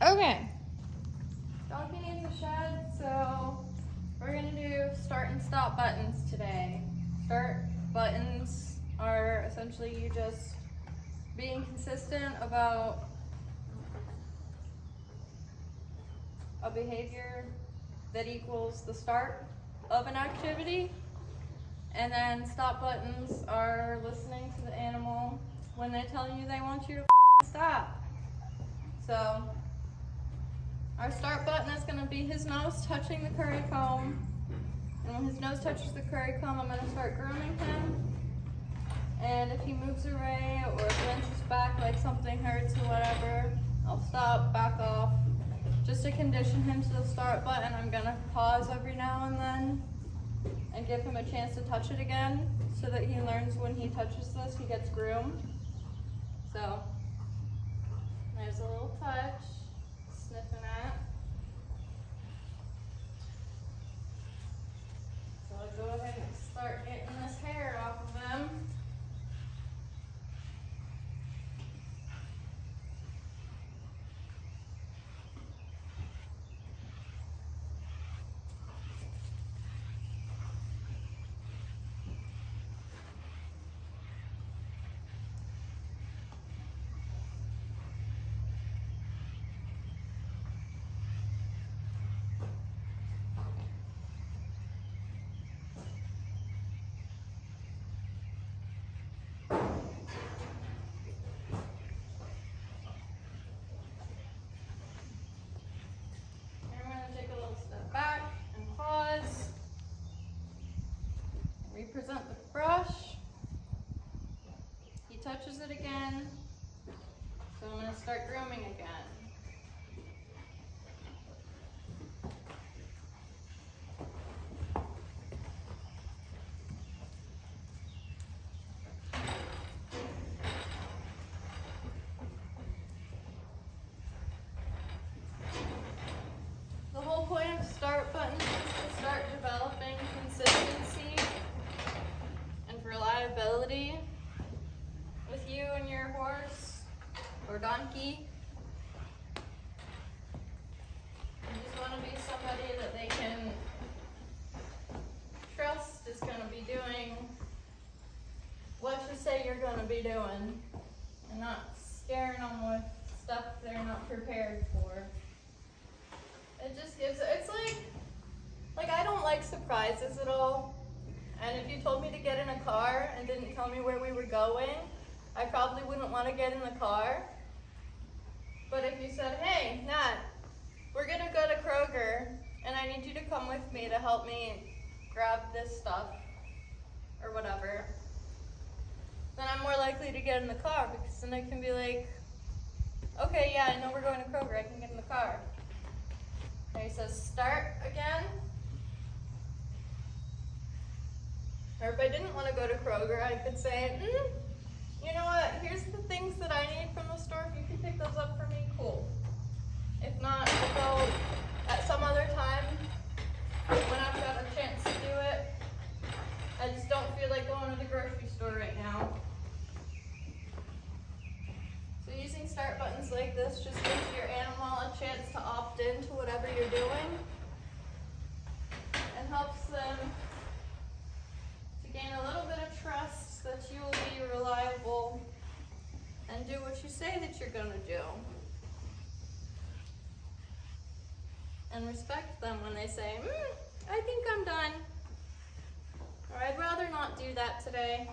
Okay. Donkey needs a shed, so we're gonna do start and stop buttons today. Start buttons are essentially you just being consistent about a behavior that equals the start of an activity. And then stop buttons are listening to the animal when they tell you they want you to stop. So our start button is going to be his nose touching the curry comb. And when his nose touches the curry comb, I'm going to start grooming him. And if he moves away or flinches back like something hurts or whatever, I'll stop, back off. Just to condition him to the start button, I'm going to pause every now and then and give him a chance to touch it again so that he learns when he touches this, he gets groomed. So there's a little touch, sniffing at. So I'll go ahead and start getting this hair off of him. Represent the brush. He touches it again. So I'm going to start grooming again. The whole point of start buttons is to start developing consistency and reliability with you and your horse or donkey. You just want to be somebody that they can trust is going to be doing what you say you're going to be doing and not scaring them with stuff they're not prepared for. It just gives, it's like I don't like surprises at all. And if you told me to get in a car and didn't tell me where we were going, I probably wouldn't want to get in the car. But if you said, hey, Nat, we're going to go to Kroger and I need you to come with me to help me grab this stuff or whatever, then I'm more likely to get in the car because then I can be like, okay, yeah, I know we're going to Kroger, I can get in the car. And he says, start again. Or if I didn't want to go to Kroger, I could say, you know what, here's the things that I need from the store. If you can pick those up for me, cool. If not, I'll go at some other time when I've got a chance to do it. I just don't feel like going to the grocery store right now. So using start buttons like this just gives your animal a chance to opt into whatever you're doing and helps them to gain a little bit of trust that you will be reliable and do what you say that you're going to do. And respect them when they say, I think I'm done. Or I'd rather not do that today.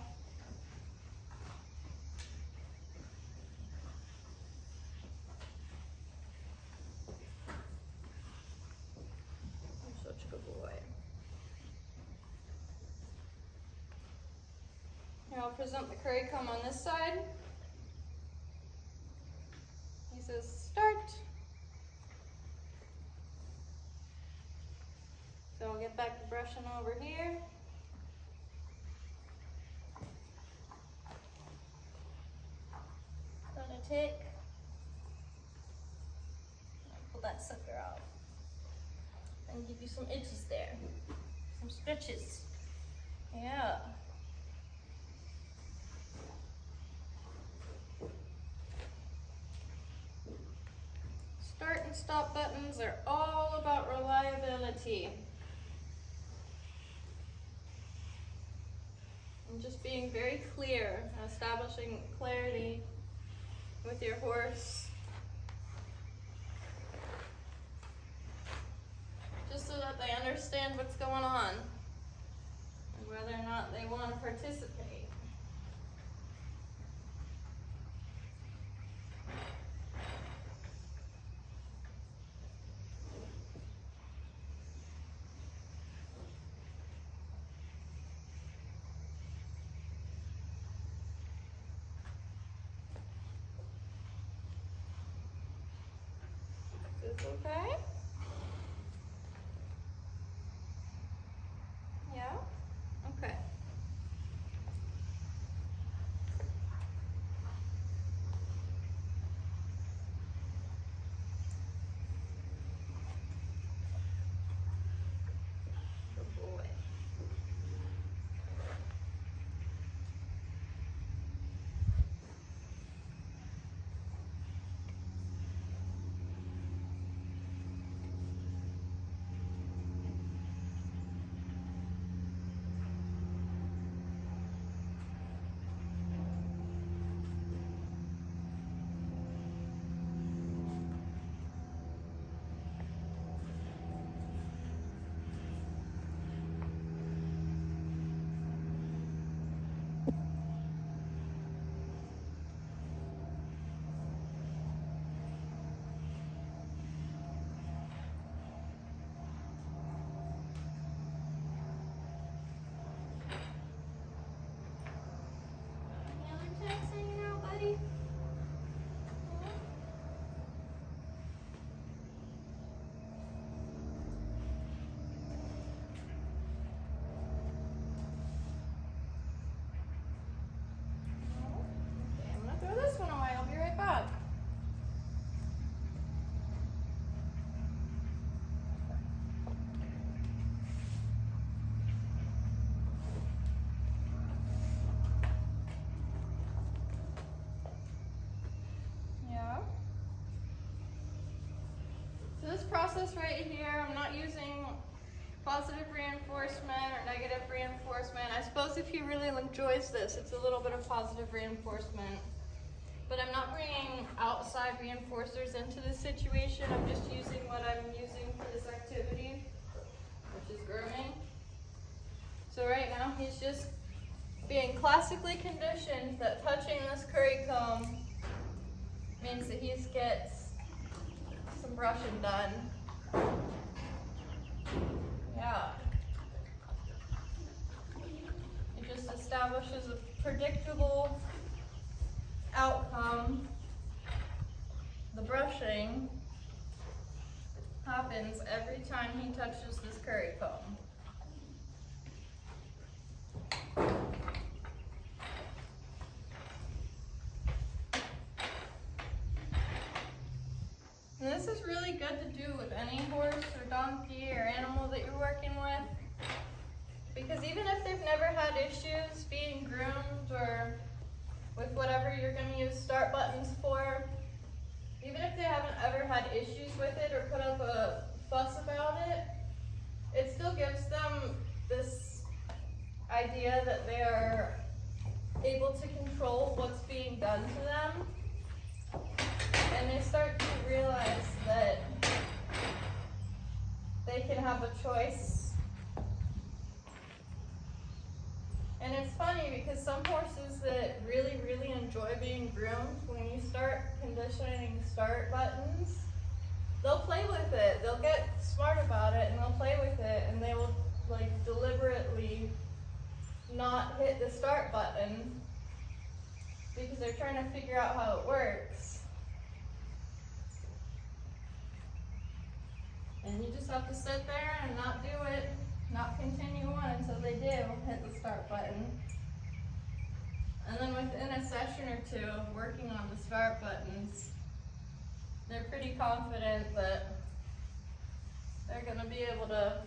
You're such a good boy. Here, I'll present the curry comb on this side. He says, start. So I'll get back to brushing over here. Gonna take, pull that sucker off and give you some itches there, some stretches. Yeah. Start and stop buttons are all about reliability. And just being very clear, establishing clarity with your horse. Just so that they understand what's going on and whether or not they want to participate. Is this okay? Yeah? Okay. Good boy. Any other checks hanging out, buddy? Okay, I'm gonna throw this one away. I'll be right back. Yeah. So this process right here, I'm not using positive reinforcement or negative reinforcement. I suppose if he really enjoys this, it's a little bit of positive reinforcement. But I'm not bringing outside reinforcers into this situation. I'm just using what I'm using for this activity, which is grooming. So right now he's just being classically conditioned that touching this curry comb means that he gets some brushing done. Yeah. It just establishes a predictable outcome. The brushing happens every time he touches this curry comb. And this is really good to do with any horse or donkey or animal that you're working with. Because even if they've never had issues being groomed or with whatever you're going to use start buttons for, even if they haven't ever had issues with it or put up a fuss about it, it still gives them this idea that they are able to control what's being done to them. And they start to realize that they can have a choice. And it's funny because some horses that really, really enjoy being groomed, when you start conditioning start buttons, they'll play with it. They'll get smart about it and they'll play with it, and they will like deliberately not hit the start button because they're trying to figure out how it works. And you just have to sit there and not do it, not continue on until they do hit the start button. And then within a session or two of working on the start buttons, they're pretty confident that they're going to be able to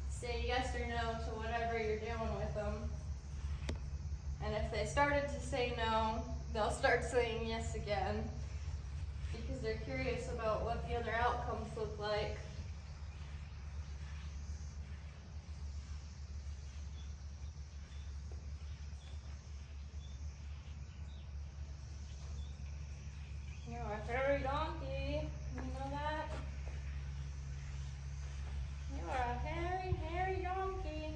say yes or no to whatever you're doing with them. And if they started to say no, they'll start saying yes again. Because because they're curious about what the other outcomes look like. You're a hairy donkey. You know that? You are a hairy, hairy donkey.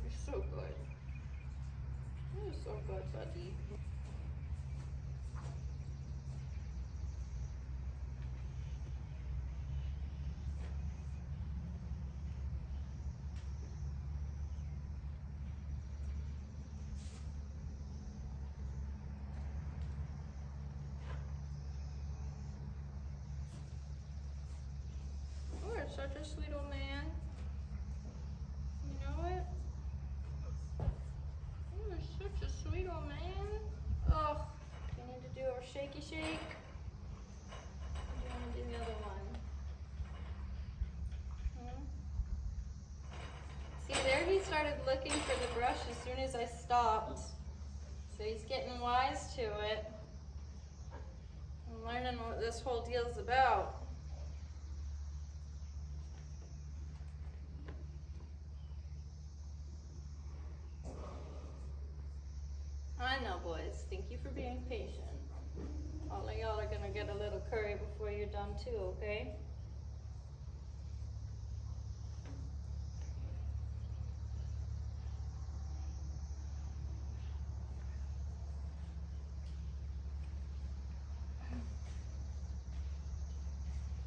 You're so good. You're so good, buddy. You're such a sweet old man. You know it? You're such a sweet old man. Oh, you need to do a shaky shake. Or do you want to do the other one? See, there he started looking for the brush as soon as I stopped. So he's getting wise to it. I'm learning what this whole deal's about. I know, boys. Thank you for being patient. All of y'all are gonna get a little curry before you're done too, okay?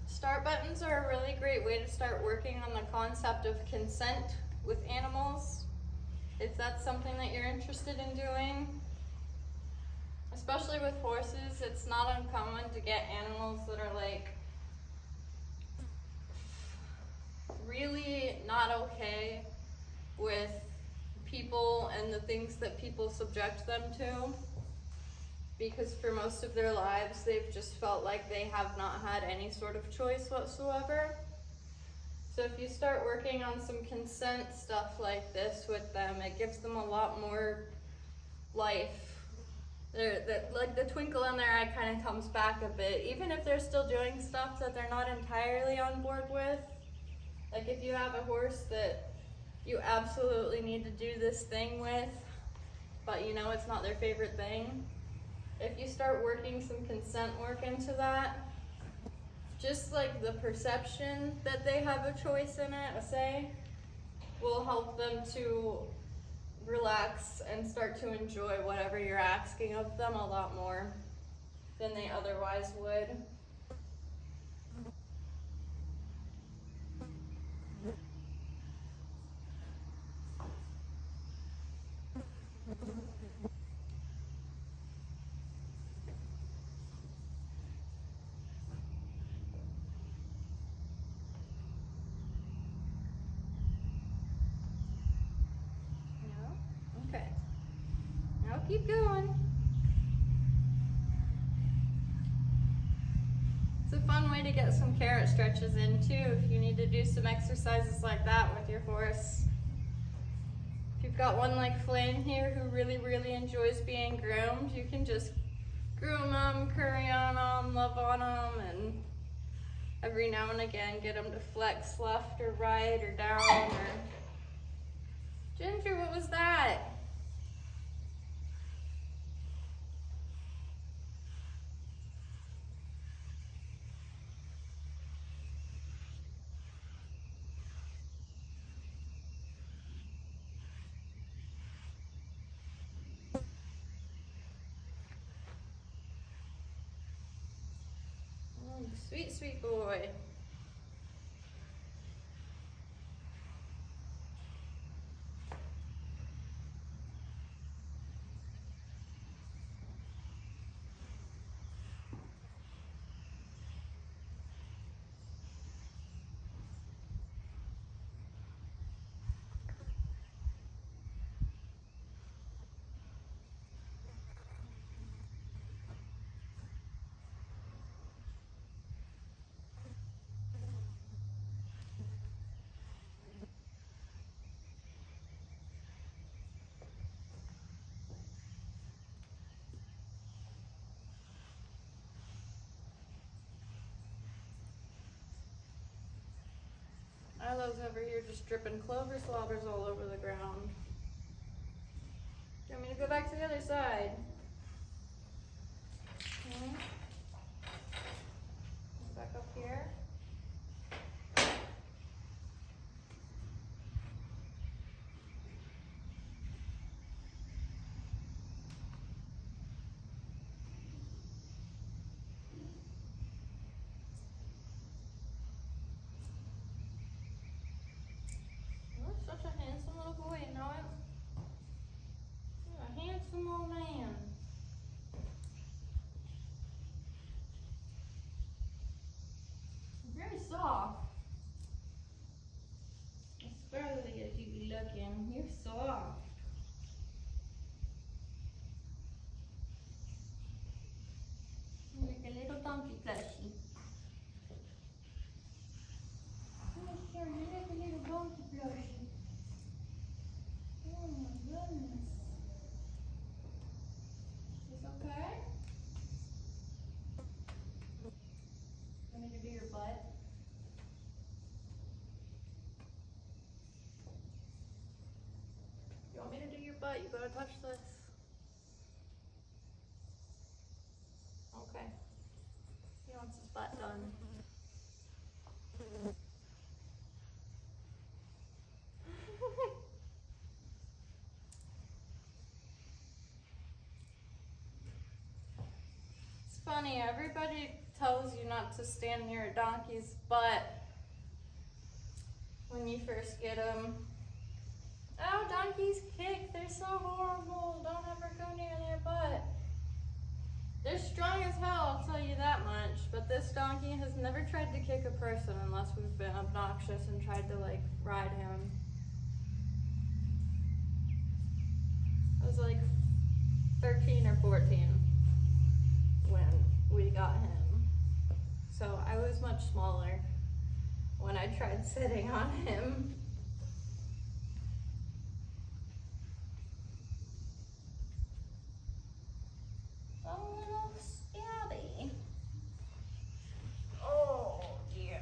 Start buttons are a really great way to start working on the concept of consent with animals. If that's something that you're interested in doing, especially with horses, it's not uncommon to get animals that are like really not okay with people and the things that people subject them to, because for most of their lives they've just felt like they have not had any sort of choice whatsoever. So if you start working on some consent stuff like this with them, it gives them a lot more life. Like the twinkle in their eye kind of comes back a bit, even if they're still doing stuff that they're not entirely on board with. Like if you have a horse that you absolutely need to do this thing with, but you know it's not their favorite thing, if you start working some consent work into that, just like the perception that they have a choice in it, say, will help them to relax and start to enjoy whatever you're asking of them a lot more than they otherwise would. Okay. Now keep going. It's a fun way to get some carrot stretches in too if you need to do some exercises like that with your horse. If you've got one like Flynn here who really, really enjoys being groomed, you can just groom them, curry on them, love on them, and every now and again get them to flex left or right or down or... Ginger, what was that? Oh, sweet, sweet boy. Milo's over here just dripping clover slobbers all over the ground. Do you want me to go back to the other side? Okay. Back up here. You're such a handsome little boy, you know it? You're a handsome little man. You're very soft. Especially as you be looking, you're soft. You're like a little donkey plushie. Oh, sure, you're like a little donkey plushie. Oh my goodness. Is this okay? Want me to do your butt? You want me to do your butt? You gotta touch this. Okay. He wants his butt done. It's funny, everybody tells you not to stand near a donkey's butt when you first get them. Oh, donkeys kick, they're so horrible, don't ever go near their butt. They're strong as hell, I'll tell you that much, but this donkey has never tried to kick a person unless we've been obnoxious and tried to like ride him. I was like 13 or 14 when we got him. So I was much smaller when I tried sitting on him. A little scabby. Oh dear.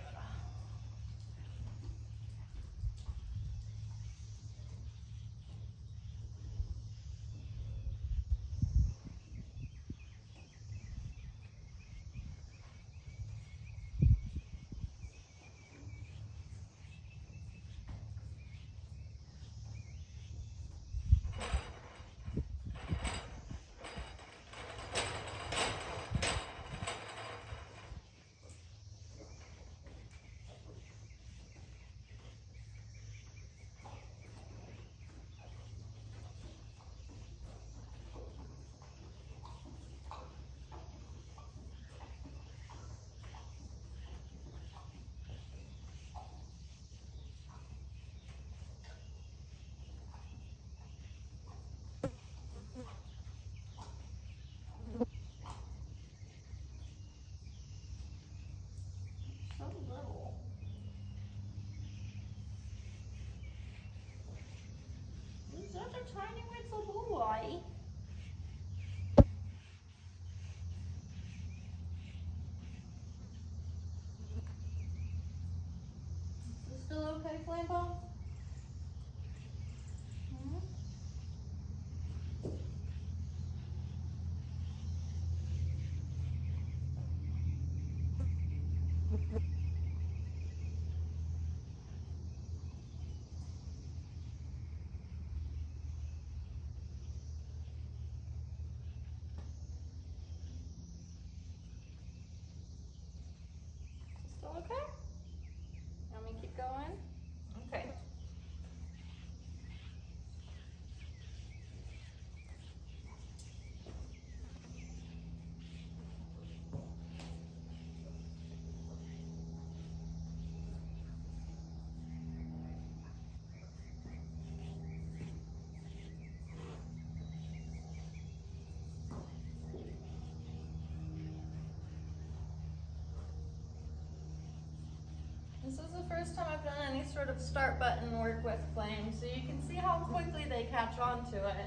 So little. He's such a tiny little boy. Is this still okay, Flambo? Still okay? Want me to keep going? Okay. This is the first time I've done any sort of start button work with Flame, so you can see how quickly they catch on to it.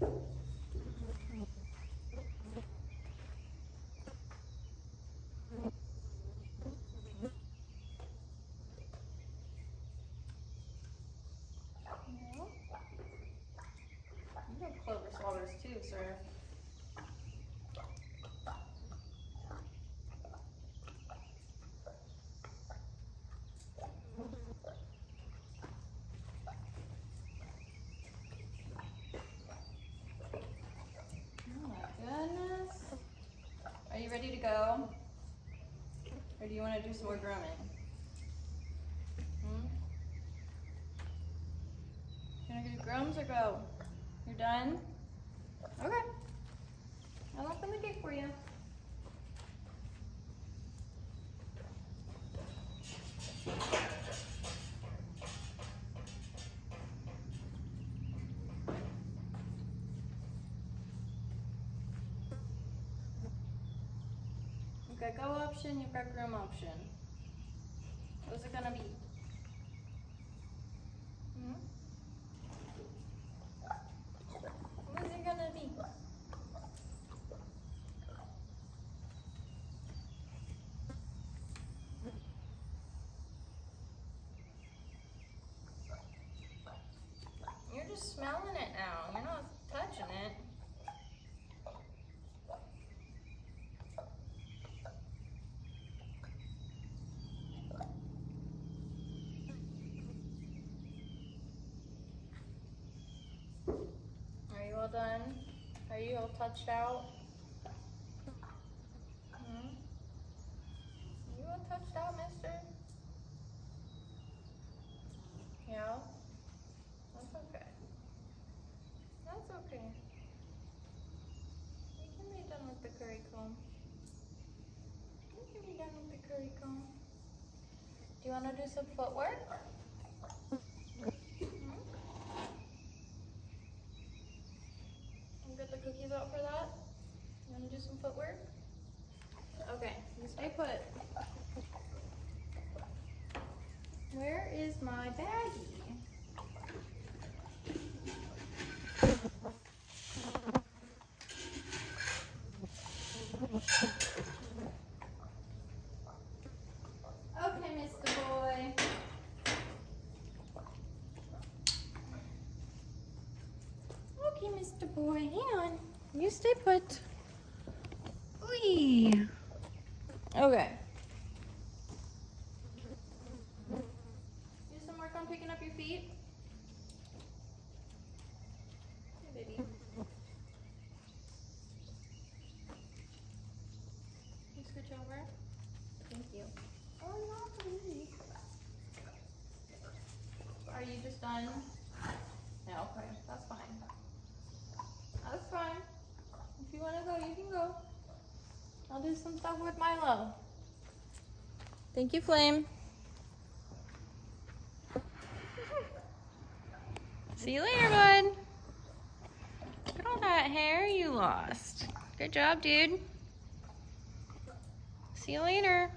You have clover swallows too, sir. Oh my goodness. Are you ready to go? Or do you want to do some more grooming? You want to do grooms or go? You're done? Okay. I'll open the gate for you. You've got go option, you've got groom option. What's it gonna be? What's it gonna be? You're just smelling it now. You're not touching it. Are you all done? Are you all touched out? Are you all touched out, mister? Yeah? That's okay. That's okay. You can be done with the curry comb. You can be done with the curry comb. Do you want to do some footwork? Get the cookies out for that? You want to do some footwork? Okay, you stay put. Where is my baggie? Okay, Mr. Boy. Okay, Mr. Boy, hang on. You stay put. Wee. Okay. Do some work on picking up your feet. Hey, baby. You switch over. Thank you. Oh, lovely. Are you just done? No, okay, that's fine. That's fine. If you want to go, you can go. I'll do some stuff with Milo. Thank you, Flame. See you later, bud. Look at all that hair you lost. Good job, dude. See you later.